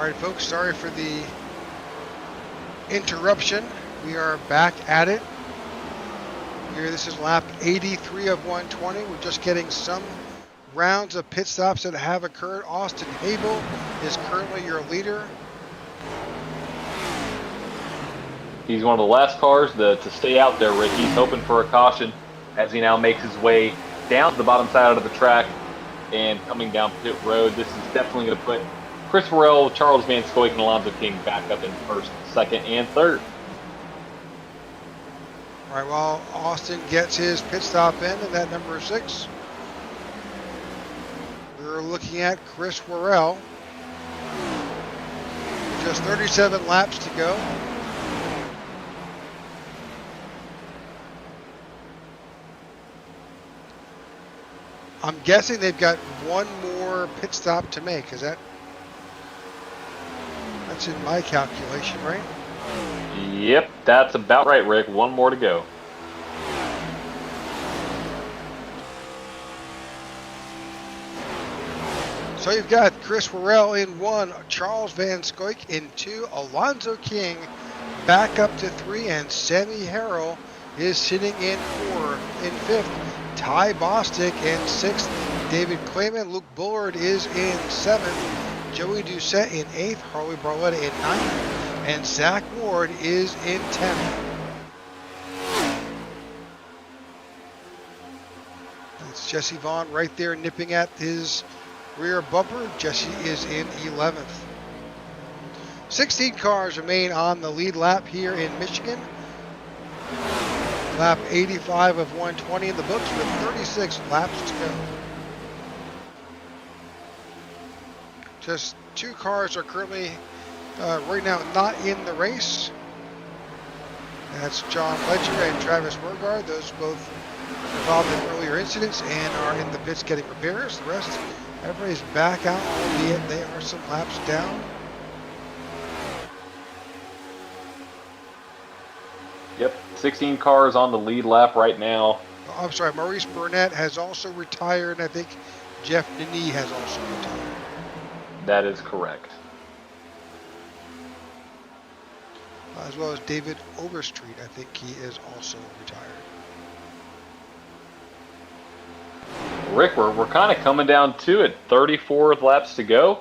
All right, folks, sorry for the interruption. We are back at it. Here, this is lap 83 of 120. We're just getting some rounds of pit stops that have occurred. Austin Habel is currently your leader. He's one of the last cars to stay out there, Rick. He's hoping for a caution as he now makes his way down to the bottom side of the track and coming down pit road. This is definitely going to put Chris Worrell, Charles Van Scoik, and Alonzo King back up in first, second, and third. All right, while Austin gets his pit stop in that number 6, we're looking at Chris Worrell. Just 37 laps to go. I'm guessing they've got one more pit stop to make. Is that's in my calculation, right? Yep, that's about right, Rick. One more to go. So you've got Chris Worrell in 1, Charles Van Scoik in 2, Alonzo King back up to 3, and Sammy Harrell is sitting in 4. In 5th, Ty Bostic in 6th, David Clayman, Luke Bullard is in 7th, Joey Doucette in 8th, Harley Barletta in 9th, and Zach Ward is in 10th. It's Jesse Vaughn right there nipping at his rear bumper. Jesse is in 11th. 16 cars remain on the lead lap here in Michigan. Lap 85 of 120 in the books with 36 laps to go. Just 2 cars are currently right now not in the race. That's John Fletcher and Travis Burgard. Those both involved in earlier incidents and are in the pits getting repairs. The rest, everybody's back out, albeit they are some laps down. Yep, 16 cars on the lead lap right now. I'm sorry, Maurice Burnett has also retired, and I think Jeff Denis has also retired. That is correct. As well as David Overstreet, I think he is also retired. Rick, we're kind of coming down to it. 34 laps to go,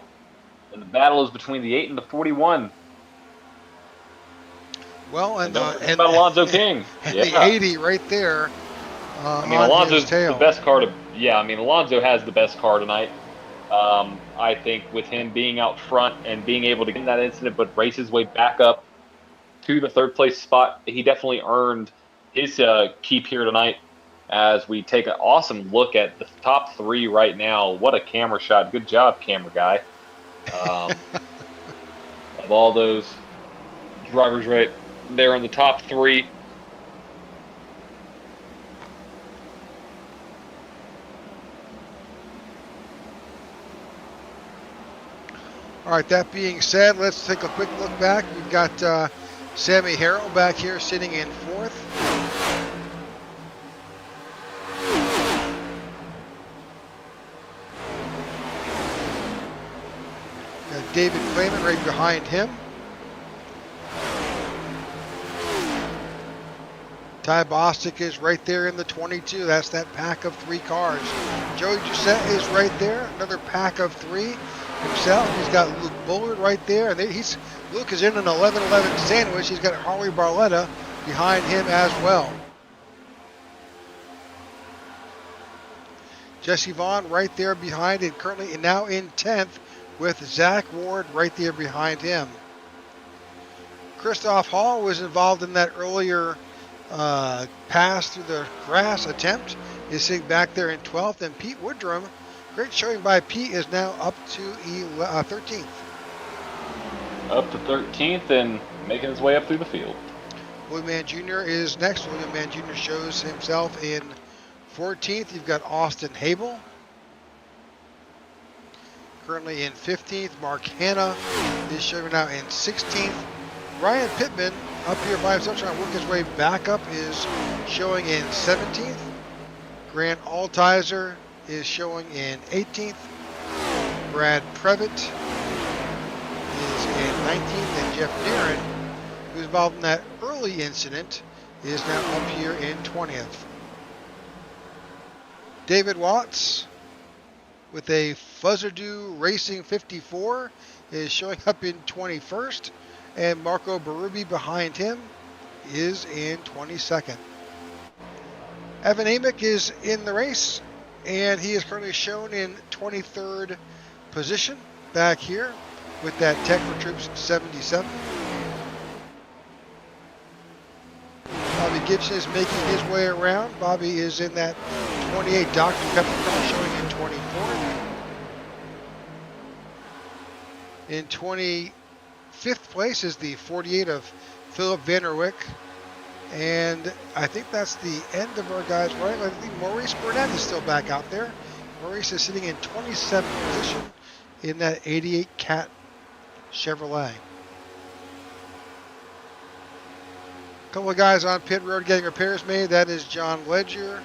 and the battle is between the 8 and the 41. Well, and about Alonzo King. And yeah. the 80 right there. I mean, Alonso's the best car to. Yeah, I mean, Alonzo has the best car tonight. I think with him being out front and being able to get in that incident, but race his way back up to the 3rd place spot, he definitely earned his keep here tonight. As we take an awesome look at the top 3 right now. What a camera shot. Good job, camera guy. Of all those drivers right there in the top 3. All right, that being said, let's take a quick look back. We've got Sammy Harrell back here sitting in 4th. David Clayman right behind him. Ty Bostic is right there in the 22. That's that pack of 3 cars. Joey Doucette is right there. Another pack of 3 himself. He's got Luke Bullard right there. And Luke is in an 11-11 sandwich. He's got Harley Barletta behind him as well. Jesse Vaughn right there behind and currently now in 10th. With Zach Ward right there behind him. Christoph Hall was involved in that earlier pass through the grass attempt. Is sitting back there in 12th. And Pete Woodrum, great showing by Pete, is now up to 13th. Up to 13th and making his way up through the field. William Mann Jr. is next. William Mann Jr. shows himself in 14th. You've got Austin Habel. Currently in 15th. Mark Hanna is showing now in 16th. Ryan Pittman up here by himself trying to work his way back up is showing in 17th. Grant Altizer is showing in 18th. Brad Previtt is 19th, and Jeff Darren, who was involved in that early incident, is now up here in 20th. David Watts with a Fuzzardoo Racing 54 is showing up in 21st, and Marco Berube behind him is in 22nd. Evan Amick is in the race, and he is currently shown in 23rd position back here with that Tech4Troops 77. Bobby Gibson is making his way around. Bobby is in that 28 Dr. Pepper car, showing in 24th. In 25th place is the 48 of Philip Vanderwick. And I think that's the end of our guys, right? I think Maurice Burnett is still back out there. Maurice is sitting in 27th position in that 88 Cat Chevrolet. A couple of guys on pit road getting repairs made. That is John Ledger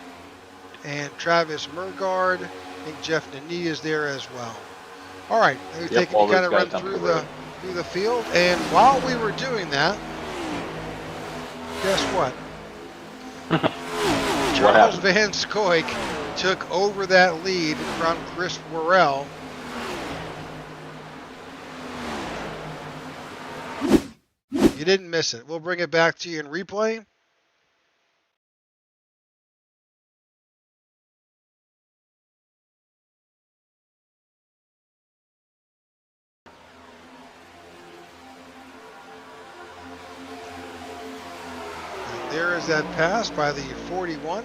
and Travis Murgard. I think Jeff Nani is there as well. All right, let me kind of run through the field. And while we were doing that, guess what? Charles Van Scoik took over that lead from Chris Worrell. You didn't miss it. We'll bring it back to you in replay. There is that pass by the 41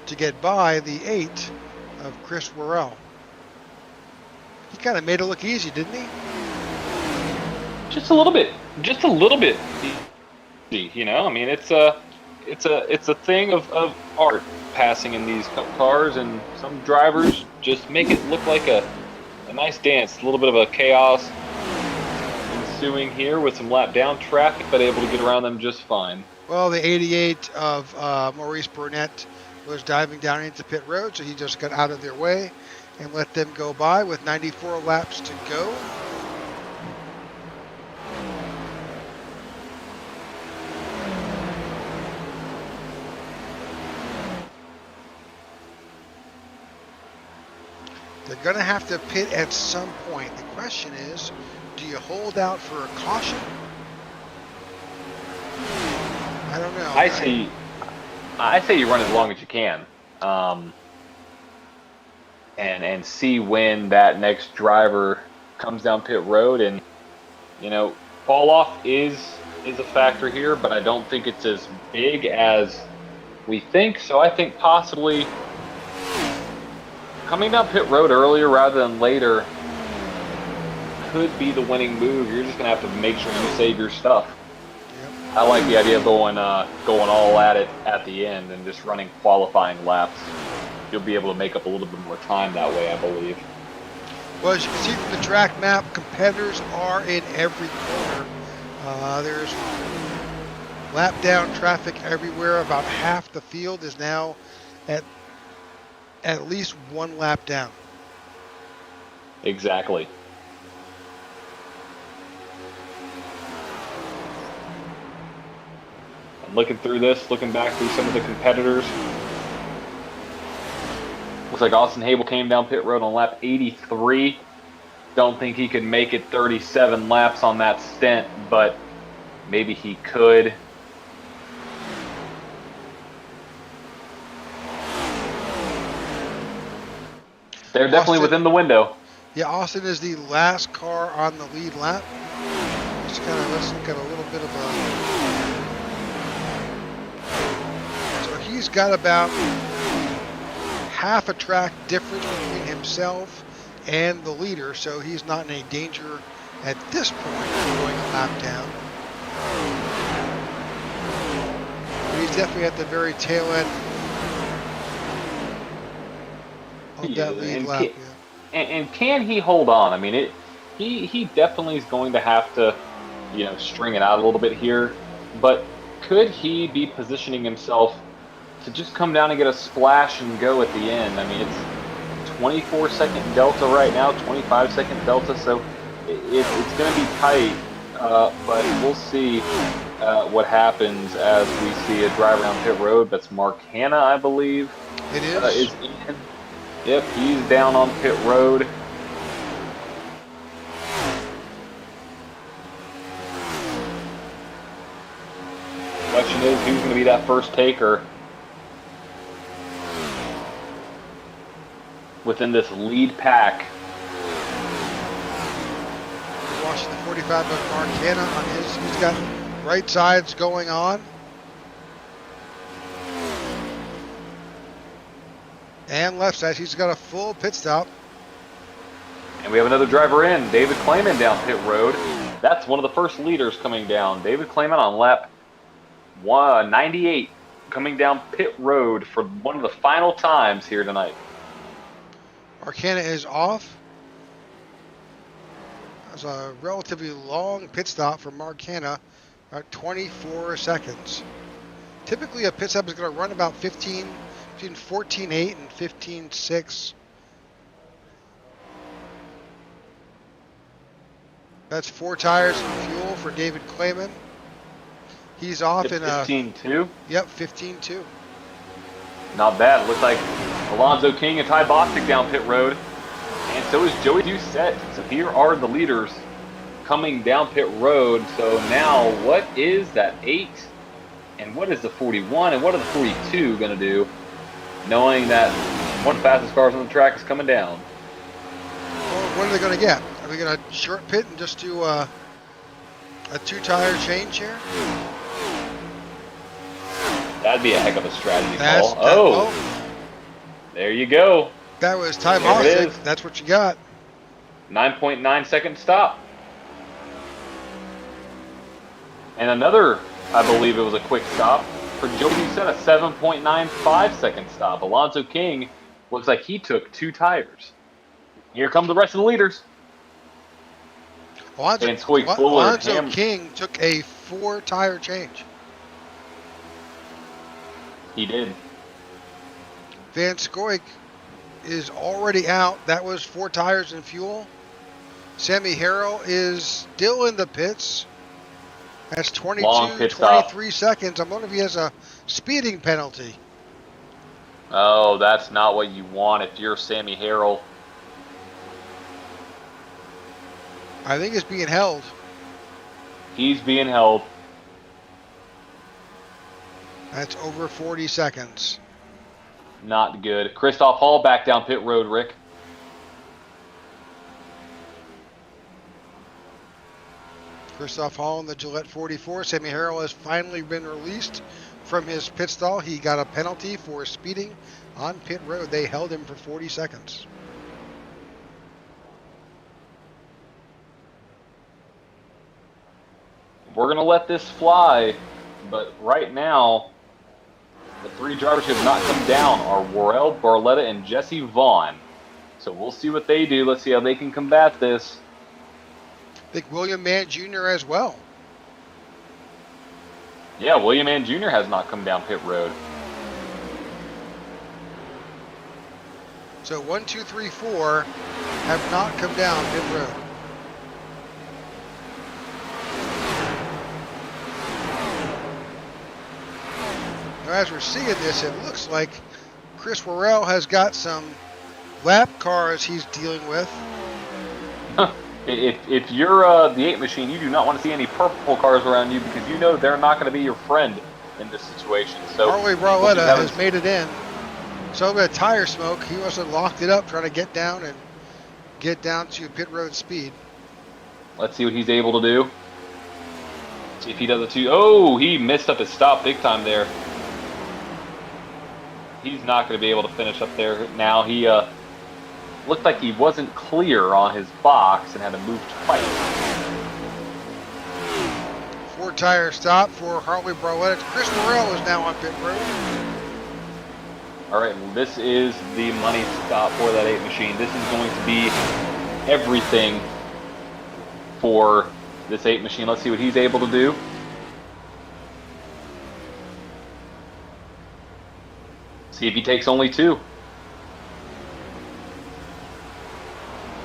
to get by the 8 of Chris Worrell. He kind of made it look easy, didn't he? Just a little bit. Just a little bit. You know, I mean, it's a thing of art passing in these cars, and some drivers just make it look like a nice dance. A little bit of a chaos ensuing here with some lap down traffic, but able to get around them just fine. Well, the 88 of Maurice Burnett was diving down into pit road, so he just got out of their way and let them go by with 94 laps to go. They're going to have to pit at some point. The question is, do you hold out for a caution? I don't know. I say you run as long as you can, and see when that next driver comes down pit road, and you know, fall off is a factor here, but I don't think it's as big as we think. So I think possibly coming down pit road earlier rather than later could be the winning move. You're just gonna have to make sure you save your stuff. I like the idea of going all at it at the end and just running qualifying laps. You'll be able to make up a little bit more time that way, I believe. Well, as you can see from the track map, competitors are in every corner. There's lap down traffic everywhere. About half the field is now at least one lap down. Exactly. Looking through this, looking back through some of the competitors. Looks like Austin Hable came down pit road on lap 83. Don't think he could make it 37 laps on that stint, but maybe he could. They're definitely within the window. Yeah, Austin is the last car on the lead lap. Let's look at a little bit of a... He's got about half a track difference between himself and the leader, so he's not in any danger at this point of going a lap down. But he's definitely at the very tail end of that lead lap. And can he hold on? I mean, he definitely is going to have to, you know, string it out a little bit here, but could he be positioning himself to just come down and get a splash and go at the end? I mean, it's 24-second delta right now, 25-second delta, so it's going to be tight but we'll see what happens as we see a driver down pit road. That's Mark Hanna, I believe. It is. Is in. Yep, he's down on pit road. Question is, who's going to be that first taker within this lead pack? Watching the 45 of Mark Hanna on his. He's got right sides going on. And left side. He's got a full pit stop. And we have another driver in, David Clayman down pit road. That's one of the first leaders coming down. David Clayman on lap 98 coming down pit road for one of the final times here tonight. Mark Hanna is off. That's a relatively long pit stop for Mark Hanna, about 24 seconds. Typically a pit stop is going to run about between 14.8 and 15.6. That's 4 tires and fuel for David Clayman. He's off in a 15.2. Yep, 15.2. Not bad. It looks like Alonzo King and Ty Bostic down pit road, and so is Joey Doucette. So here are the leaders coming down pit road. So now, what is that 8, and what is the 41, and what are the 42 going to do? Knowing that one of the fastest cars on the track is coming down. Well, what are they going to get? Are they going to short pit and just do a 2-tire change here? That'd be a heck of a strategy call. There you go. That was Ty Bostic. That's what you got. 9.9 second stop. And another, I believe it was a quick stop for Joey Doucette, a 7.95 second stop. Alonzo King looks like he took 2 tires. Here come the rest of the leaders. Alonzo King took a 4-tire change. He did. Van Scoik is already out. That was 4 tires and fuel. Sammy Harrell is still in the pits. That's 23 seconds. I'm wondering if he has a speeding penalty. Oh, that's not what you want if you're Sammy Harrell. I think it's being held. He's being held. That's over 40 seconds. Not good. Christoph Hall back down pit road, Rick. Christoph Hall in the Gillette 44. Sammy Harrell has finally been released from his pit stall. He got a penalty for speeding on pit road. They held him for 40 seconds. We're going to let this fly, but right now, the 3 drivers who have not come down are Worrell, Barletta, and Jesse Vaughn. So we'll see what they do. Let's see how they can combat this. I think William Mann Jr. as well. Yeah, William Mann Jr. has not come down pit road. So 1, 2, 3, 4 have not come down pit road. Now, as we're seeing this, it looks like Chris Worrell has got some lap cars he's dealing with. If you're the 8 machine, you do not want to see any purple cars around you because you know they're not going to be your friend in this situation. So Harley Barletta has made it in. So a bit of tire smoke. He must have locked it up trying to get down to pit road speed. Let's see what he's able to do. See if he does it too. Oh, he missed up his stop big time there. He's not going to be able to finish up there now. He looked like he wasn't clear on his box and had to move twice. 4-tire stop for Harley Barletta. Chris Worrell is now on pit road. All right, well, this is the money stop for that 8 machine. This is going to be everything for this 8 machine. Let's see what he's able to do. See if he takes only 2.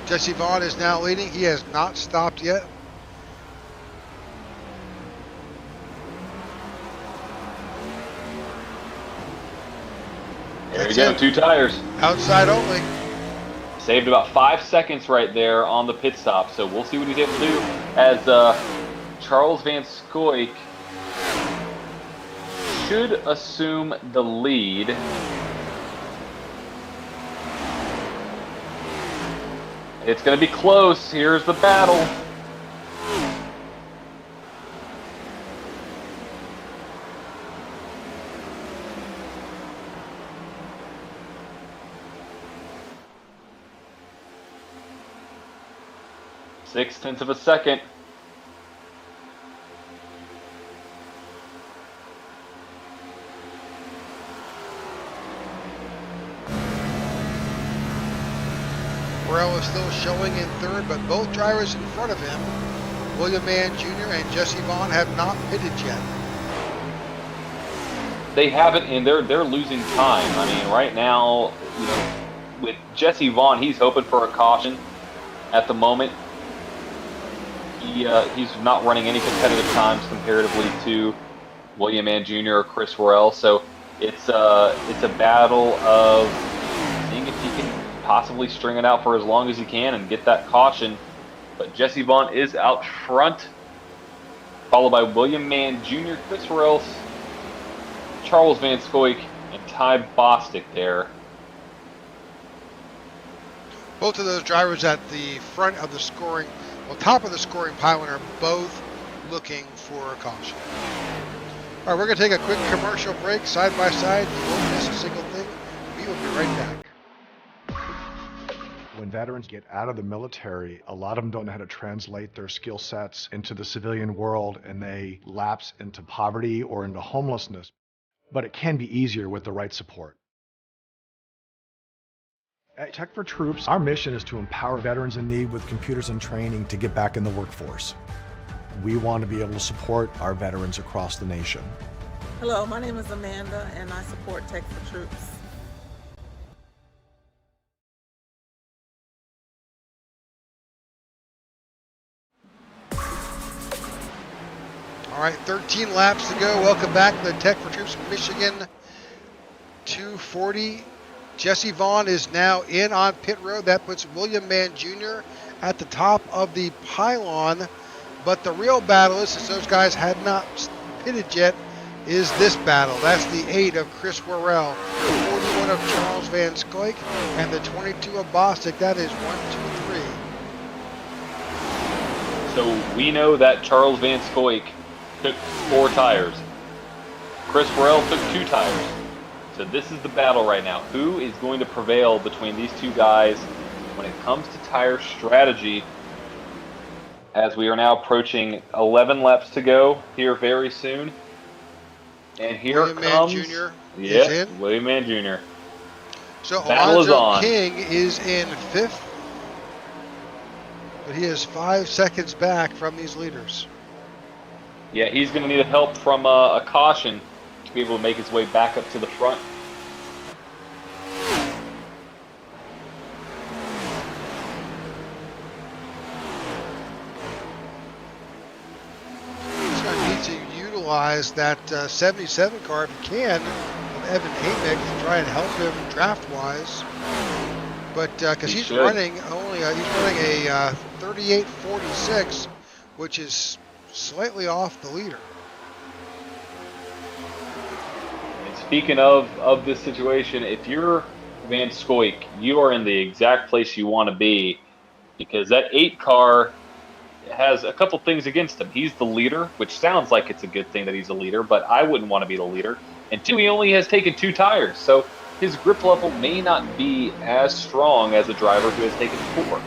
Jesse Vaughn is now leading. He has not stopped yet. There you go, 2 tires. Outside only. Saved about 5 seconds right there on the pit stop, so we'll see what he's able to do as Charles Van Scoik should assume the lead. It's going to be close. Here's the battle. Six-tenths of a second. Burrell is still showing in third, but both drivers in front of him, William Mann Jr. and Jesse Vaughn, have not pitted yet. They haven't, and they're losing time. I mean, right now, you know, with Jesse Vaughn, he's hoping for a caution at the moment. He's not running any competitive times comparatively to William Mann Jr. or Chris Worrell, so it's a battle of seeing if he can possibly string it out for as long as he can and get that caution. But Jesse Vaughn is out front, followed by William Mann Jr., Chris Worrell, Charles Van Scoik, and Ty Bostic there. Both of those drivers at the front of the scoring, well, top of the scoring pylon, are both looking for a caution. All right, we're going to take a quick commercial break side by side. You won't miss a single thing. We will be right back. When veterans get out of the military, a lot of them don't know how to translate their skill sets into the civilian world, and they lapse into poverty or into homelessness. But it can be easier with the right support. At Tech4Troops, our mission is to empower veterans in need with computers and training to get back in the workforce. We want to be able to support our veterans across the nation. Hello, my name is Amanda, and I support Tech4Troops. All right, 13 laps to go. Welcome back to the Tech4Troops Michigan 240. Jesse Vaughn is now in on pit road. That puts William Mann Jr. at the top of the pylon. But the real battle is, since those guys had not pitted yet, is this battle. That's the 8 of Chris Worrell, the 41 of Charles Van Scoik, and the 22 of Bostic. That is 1, 2, 3. So we know that Charles Van Scoik took 4 tires. Chris Worrell took 2 tires. So this is the battle right now. Who is going to prevail between these two guys when it comes to tire strategy, as we are now approaching 11 laps to go here very soon. And here William comes Mann Jr. Yeah, is in. William Mann Jr. So Battle is Alonzo on. King is in 5th, but he is 5 seconds back from these leaders. Yeah, he's going to need help from a caution to be able to make his way back up to the front. He's going to need to utilize that 77 car if he can, of Evan Amick, to try and help him draft-wise. But because he's running a 38.46, which is slightly off the leader. And speaking of this situation, if you're Van Scoik, you are in the exact place you want to be, because that 8 car has a couple things against him. He's the leader, which sounds like it's a good thing that he's a leader, but I wouldn't want to be the leader. And 2, he only has taken 2 tires, so his grip level may not be as strong as a driver who has taken 4.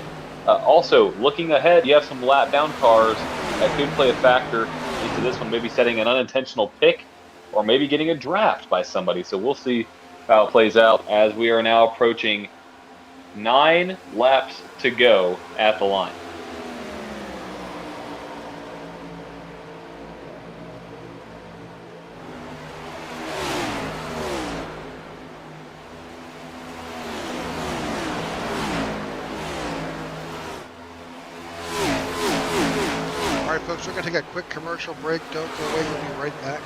Also, looking ahead, you have some lap down cars that could play a factor into this one, maybe setting an unintentional pick or maybe getting a draft by somebody. So we'll see how it plays out as we are now approaching 9 laps to go at the line. Folks, we're going to take a quick commercial break. Don't go away. We'll be right back.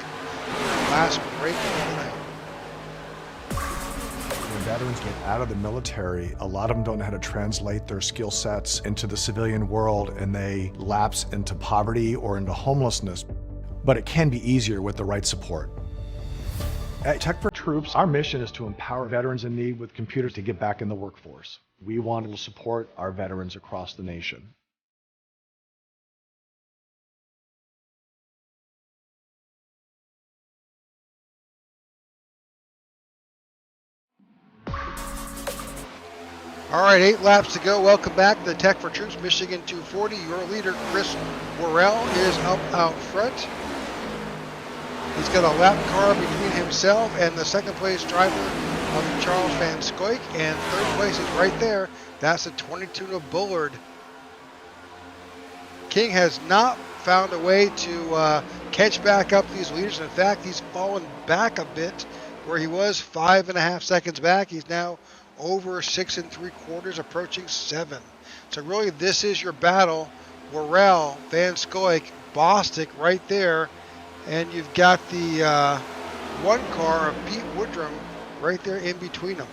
Last break of the night. veterans get out of the military, a lot of them don't know how to translate their skill sets into the civilian world, and they lapse into poverty or into homelessness. But it can be easier with the right support. At Tech4Troops, our mission is to empower veterans in need with computers to get back in the workforce. We want to support our veterans across the nation. All right, 8 laps to go. Welcome back to the Tech4Troops Michigan 240. Your leader, Chris Worrell, is up out front. He's got a lap car between himself and the second place driver of Charles Van Scoik, and third place is right there. That's a 22 Bullard. King has not found a way to catch back up these leaders. In fact, he's fallen back a bit where he was 5.5 seconds back. He's now over 6 3/4, approaching 7. So really, this is your battle. Worrell, Van Scoik, Bostic right there, and you've got the one car of Pete Woodrum right there in between them.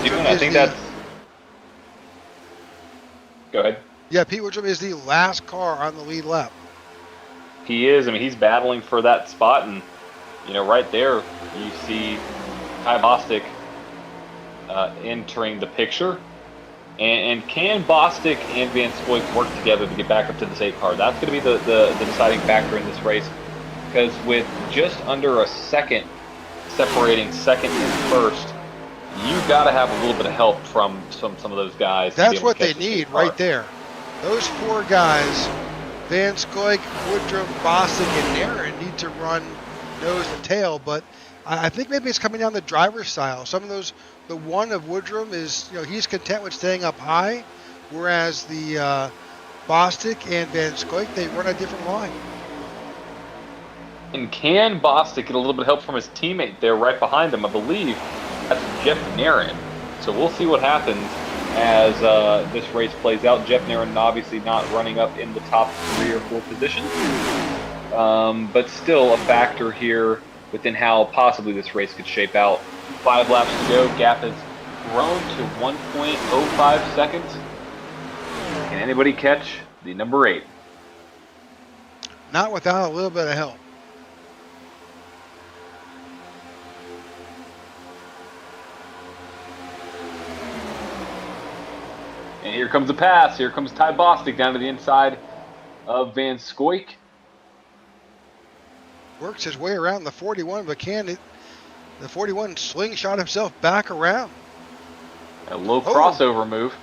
I think that's. Go ahead. Yeah, Pete Woodrum is the last car on the lead lap. He is. I mean, he's battling for that spot, and right there you see Ty Bostic entering the picture. And can Bostic and Van Scoik work together to get back up to the 8 car? That's going to be the deciding factor in this race, because with just under a second separating second and first, you got to have a little bit of help from some of those guys. That's what they need right there. Those 4 guys, Van Scoik, Woodrum, Bostic, and Aaron, need to run nose to tail, but I think maybe it's coming down the driver's style. Some of those, the one of Woodrum is, he's content with staying up high, whereas the Bostic and Van Scoik, they run a different line. And can Bostic get a little bit of help from his teammate there right behind him? I believe that's Jeff Nairn. So we'll see what happens as this race plays out. Jeff Nairn obviously not running up in the top 3 or 4 positions, but still a factor here within how possibly this race could shape out. 5 laps to go. Gap has grown to 1.05 seconds. Can anybody catch the number 8? Not without a little bit of help. And here comes the pass. Here comes Ty Bostic down to the inside of Van Scoik. Works his way around the 41, but the 41 slingshot himself back around. A low crossover move.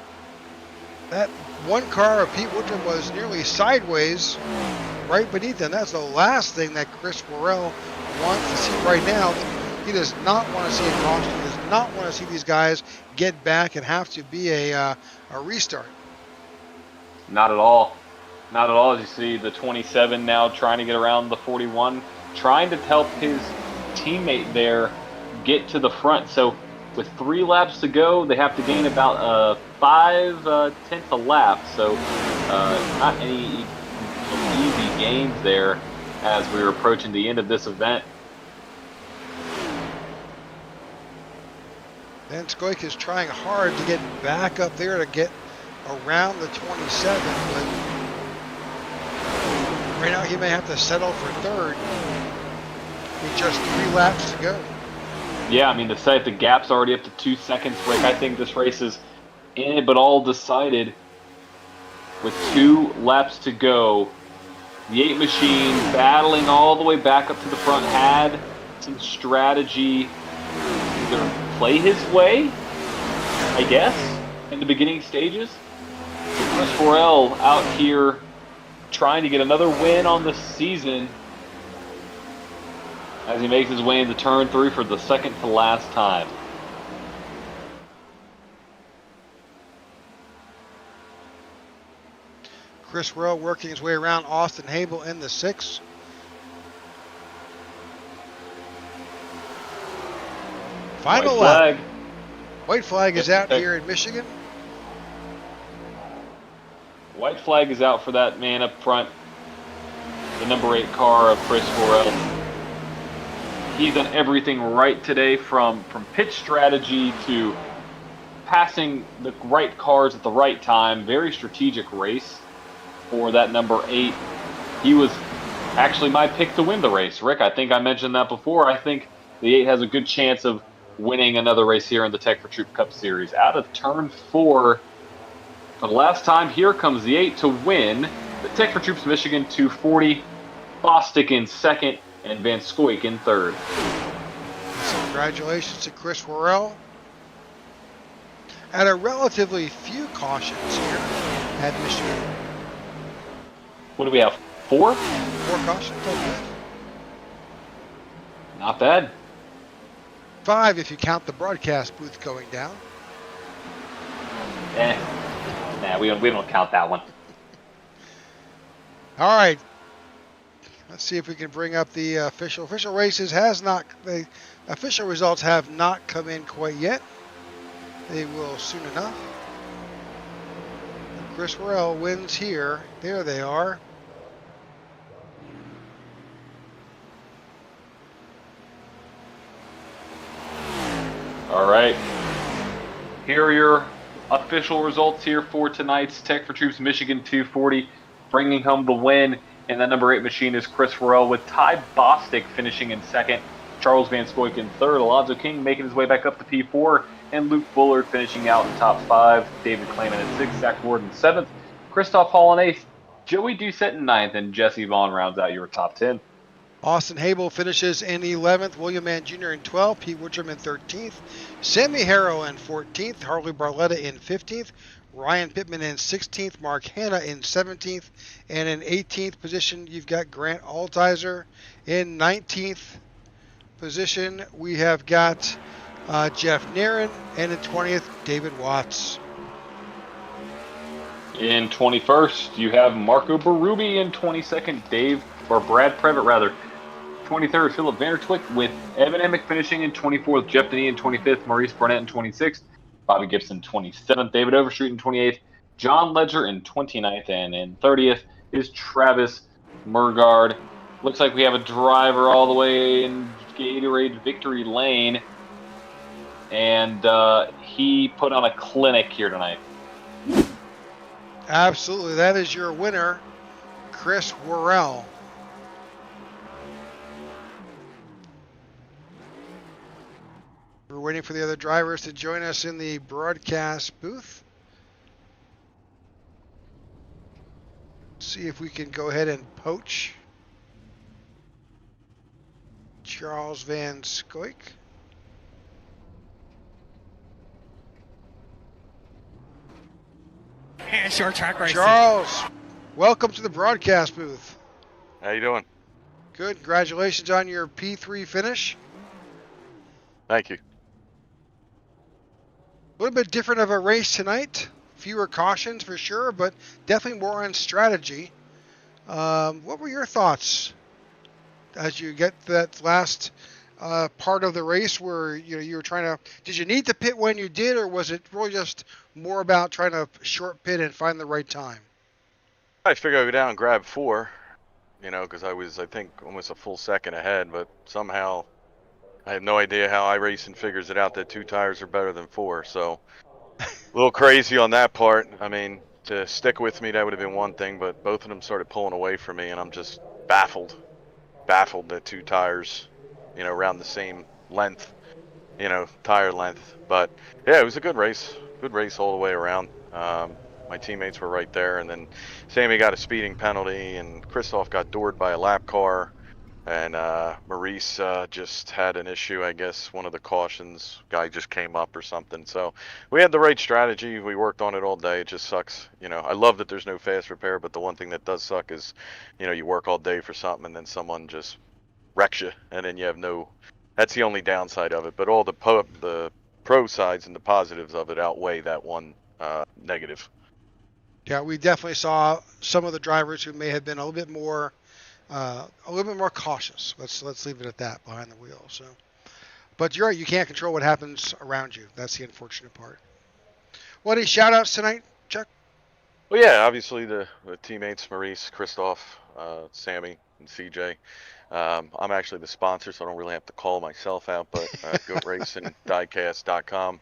That one car of Pete Woodrum was nearly sideways right beneath him. That's the last thing that Chris Worrell wants to see right now. He does not want to see a caution. He does not want to see these guys get back and have to be a restart. Not at all. Not at all. As you see, the 27 now trying to get around the 41, trying to help his teammate there get to the front. So with 3 laps to go, they have to gain about 5/10 a lap. So not any easy gains there as we're approaching the end of this event. Van Scoik is trying hard to get back up there to get around the 27, but right now he may have to settle for 3rd with just 3 laps to go. Yeah, I mean, to say the gap's already up to 2 seconds, Rick, I think this race is in it, but all decided with 2 laps to go. The 8 machine battling all the way back up to the front, had some strategy to play his way, I guess, in the beginning stages. Chris Worrell out here trying to get another win on the season as he makes his way into turn 3 for the second to last time. Chris Worrell working his way around Austin Habel in the 6. Final lap. White flag is out here in Michigan. White flag is out for that man up front. The number 8 car of Chris Worrell. He's done everything right today, from pitch strategy to passing the right cars at the right time. Very strategic race for that number 8. He was actually my pick to win the race. Rick, I think I mentioned that before. I think the 8 has a good chance of winning another race here in the Tech4Troops Cup Series. Out of turn 4 for the last time, here comes the 8 to win the Tech4Troops Michigan 240. Bostic in second and Van Scoik in third. So congratulations to Chris Worrell. At a relatively few cautions here at Michigan. What do we have? 4? 4 cautions, okay. Not bad. 5 if you count the broadcast booth going down. Nah, we don't count that one. All right. Let's see if we can bring up the official races. The official results have not come in quite yet. They will soon enough. Chris Worrell wins here. There they are. All right. Here are your official results here for tonight's Tech4Troops Michigan 240. Bringing home the win in the number 8 machine is Chris Worrell, with Ty Bostic finishing in second, Charles Van Scoik in third, Alonzo King making his way back up to P4, and Luke Bullard finishing out in top 5, David Clayman in 6th, Zach Ward in 7th, Christoph Hall in 8th, Joey Doucette in 9th, and Jesse Vaughn rounds out your top 10. Austin Habel finishes in 11th, William Mann Jr. in 12th, Pete Woodrum in 13th, Sammy Harrow in 14th, Harley Barletta in 15th, Ryan Pittman in 16th, Mark Hanna in 17th, and in 18th position, you've got Grant Altizer. In 19th position, we have got Jeff Nairn, and in 20th, David Watts. In 21st, you have Marco Berube. In 22nd, Brad Previtt rather. 23rd, Philip Vandertwick, with Evan Emick finishing in 24th, Jeff Denny in 25th, Maurice Barnett in 26th, Bobby Gibson 27th, David Overstreet in 28th, John Ledger in 29th, and in 30th is Travis Murgard. Looks like we have a driver all the way in Gatorade Victory Lane, and he put on a clinic here tonight. Absolutely, that is your winner, Chris Worrell. We're waiting for the other drivers to join us in the broadcast booth. See if we can go ahead and poach Charles Van Scoik. Short track racing. Charles, welcome to the broadcast booth. How you doing? Good. Congratulations on your P3 finish. Thank you. A little bit different of a race tonight. Fewer cautions for sure, but definitely more on strategy. What were your thoughts as you get that last part of the race where you were trying to? Did you need to pit when you did, or was it really just more about trying to short pit and find the right time? I figured I'd go down and grab 4, because I was, I think, almost a full second ahead, but somehow I have no idea how iRacing figures it out that 2 tires are better than 4, so a little crazy on that part. I mean, to stick with me, that would have been one thing, but both of them started pulling away from me, and I'm just baffled that 2 tires, around the same length, tire length. But yeah, it was a good race all the way around. My teammates were right there, and then Sammy got a speeding penalty, and Christoph got doored by a lap car, and Maurice just had an issue. I guess one of the cautions guy just came up or something. So we had the right strategy. We worked on it all day. It just sucks. I love that there's no fast repair, but the one thing that does suck is, you work all day for something and then someone just wrecks you, and then you have no. That's the only downside of it. But all the pro sides and the positives of it outweigh that one negative. Yeah, we definitely saw some of the drivers who may have been a little bit more cautious. Let's leave it at that behind the wheel. So, but you're right. You can't control what happens around you. That's the unfortunate part. What any shout outs tonight, Chuck? Well, yeah, obviously the teammates, Maurice, Christoph, Sammy, and CJ. I'm actually the sponsor, so I don't really have to call myself out, but Goat Racing, diecast.com.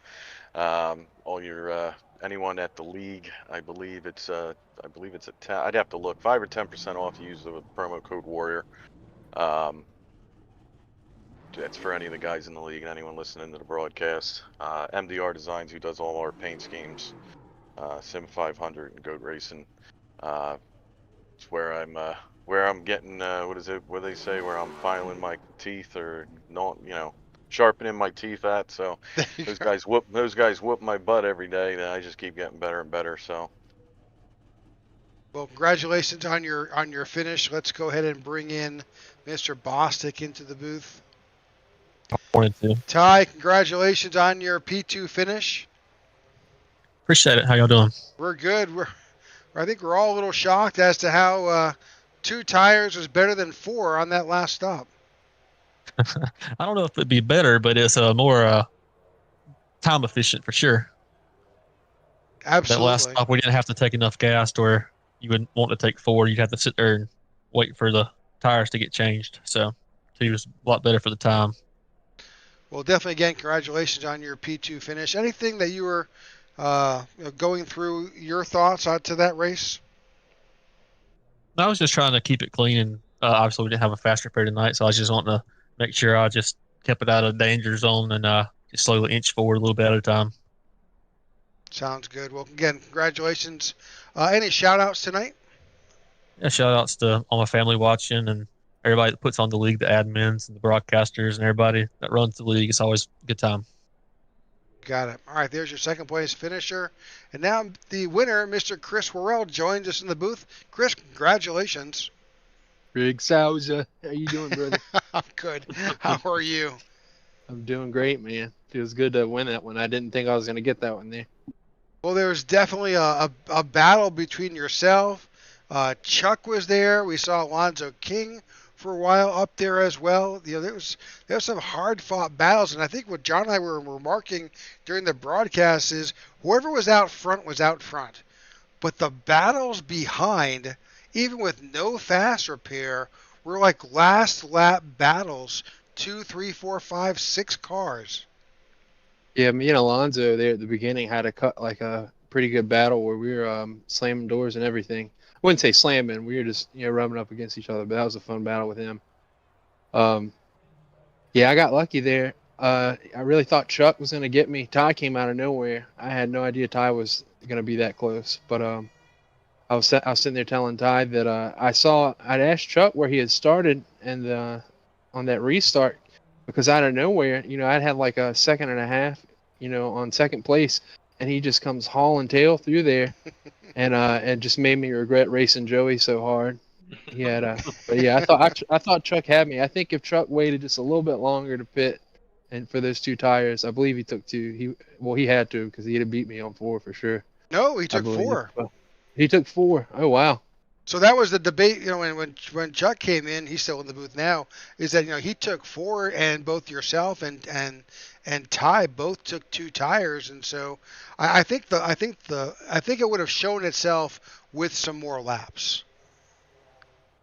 All your anyone at the league, I believe it's a 10. I'd have to look 5 or 10% off. Use the promo code Warrior. That's for any of the guys in the league and anyone listening to the broadcast. MDR Designs, who does all our paint schemes, Sim 500 and Goat Racing. It's where I'm getting what is it? What do they say? Where I'm filing my teeth or not? Sharpening my teeth at. So those guys whoop my butt every day. And I just keep getting better and better. So. Well, congratulations on your finish. Let's go ahead and bring in Mr. Bostic into the booth. Wanted to. Ty, congratulations on your P2 finish. Appreciate it. How y'all doing? We're good. I think we're all a little shocked as to how 2 tires was better than 4 on that last stop. I don't know if it'd be better, but it's more time efficient for sure. Absolutely. That last stop, we didn't have to take enough gas to where you wouldn't want to take 4. You'd have to sit there and wait for the tires to get changed. So it was a lot better for the time. Well, definitely, again, congratulations on your P2 finish. Anything that you were going through, your thoughts to that race? I was just trying to keep it clean, and obviously we didn't have a fast repair tonight, so I was just wanting to make sure I just kept it out of the danger zone and just slowly inch forward a little bit at a time. Sounds good. Well, again, congratulations. Any shout-outs tonight? Yeah, shout-outs to all my family watching and everybody that puts on the league, the admins and the broadcasters and everybody that runs the league. It's always a good time. Got it. All right, there's your second place finisher. And now the winner, Mr. Chris Worrell, joins us in the booth. Chris, congratulations. Rig Souza, how you doing, brother? I'm good. How are you? I'm doing great, man. Feels good to win that one. I didn't think I was going to get that one there. Well, there was definitely a battle between yourself. Chuck was there. We saw Alonzo King for a while up there as well. There was some hard-fought battles, and I think what John and I were remarking during the broadcast is whoever was out front was out front. But the battles behind, even with no fast repair, were like last lap battles, 2, 3, 4, 5, 6 cars. Yeah, me and Alonzo there at the beginning had a pretty good battle where we were slamming doors and everything. I wouldn't say slamming. We were just rubbing up against each other, but that was a fun battle with him. Yeah, I got lucky there. I really thought Chuck was going to get me. Ty came out of nowhere. I had no idea Ty was going to be that close, but I was sitting there telling Ty that I'd asked Chuck where he had started and on that restart, because out of nowhere, I'd had like a second and a half, on second place, and he just comes hauling tail through there, and just made me regret racing Joey so hard. He had but yeah, I thought Chuck had me. I think if Chuck waited just a little bit longer to pit, and for those 2 tires, I believe he took 2. He had to, because he'd have beat me on 4 for sure. No, he took 4. He took 4. Oh wow. So that was the debate, when Chuck came in, he's still in the booth now, is that, he took 4, and both yourself and Ty both took 2 tires. And so I think it would have shown itself with some more laps.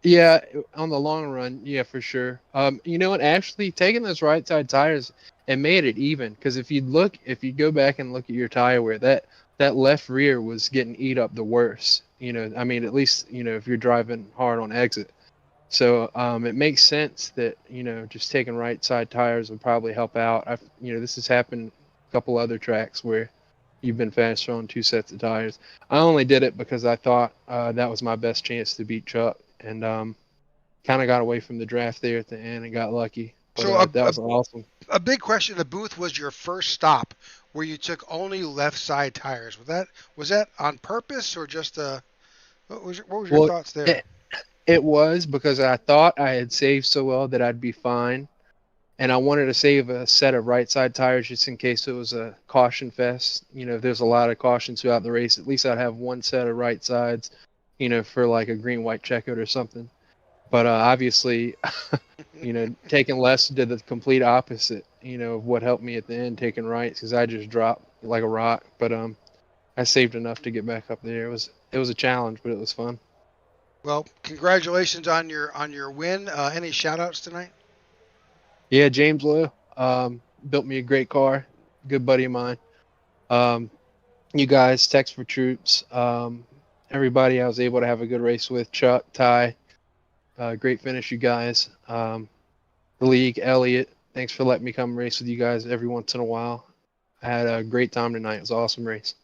Yeah, on the long run, yeah, for sure. You know what? Actually, taking those right side tires, it made it even. Because if you go back and look at your tire wear, that left rear was getting eat up the worst. At least if you're driving hard on exit. So it makes sense that just taking right side tires would probably help out. This has happened a couple other tracks where you've been faster on 2 sets of tires. I only did it because I thought that was my best chance to beat Chuck. And kind of got away from the draft there at the end and got lucky. But, so that was awesome. A big question in the booth was your first stop where you took only left side tires. Was that on purpose or just what was your thoughts there? It was because I thought I had saved so well that I'd be fine. And I wanted to save a set of right side tires just in case it was a caution fest. If there's a lot of cautions throughout the race, at least I'd have one set of right sides, for like a green-white checkered or something. But obviously, taking less did the complete opposite, of what helped me at the end, taking rights, because I just dropped like a rock. But I saved enough to get back up there. It was a challenge, but it was fun. Well, congratulations on your win. Any shout-outs tonight? Yeah, James Lowe built me a great car. Good buddy of mine. You guys, Tech4Troops, everybody I was able to have a good race with. Chuck, Ty, great finish, you guys. The league, Elliot, thanks for letting me come race with you guys every once in a while. I had a great time tonight. It was an awesome race.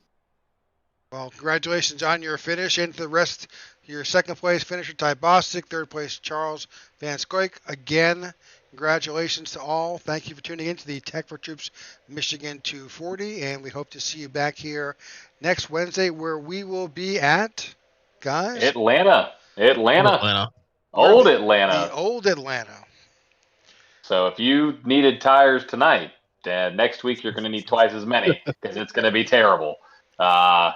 Well, congratulations on your finish. And to the rest, your second place finisher, Ty Bostic. Third place, Charles Van Scoik. Again, congratulations to all. Thank you for tuning in to the Tech4Troops Michigan 240. And we hope to see you back here next Wednesday, where we will be at, guys? Atlanta. Old Atlanta. The old Atlanta. So if you needed tires tonight, next week you're going to need twice as many because it's going to be terrible.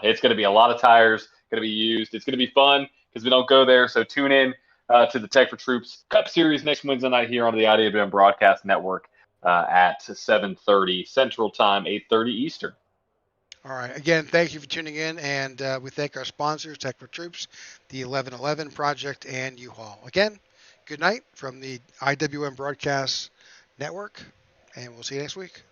It's going to be a lot of tires going to be used. It's going to be fun because we don't go there. So tune in to the Tech4Troops Cup Series next Wednesday night here on the IWM Broadcast Network at 7:30 Central Time, 8:30 Eastern. All right. Again, thank you for tuning in, and we thank our sponsors, Tech4Troops, the 1111 Project, and U-Haul. Again, good night from the IWM Broadcast Network, and we'll see you next week.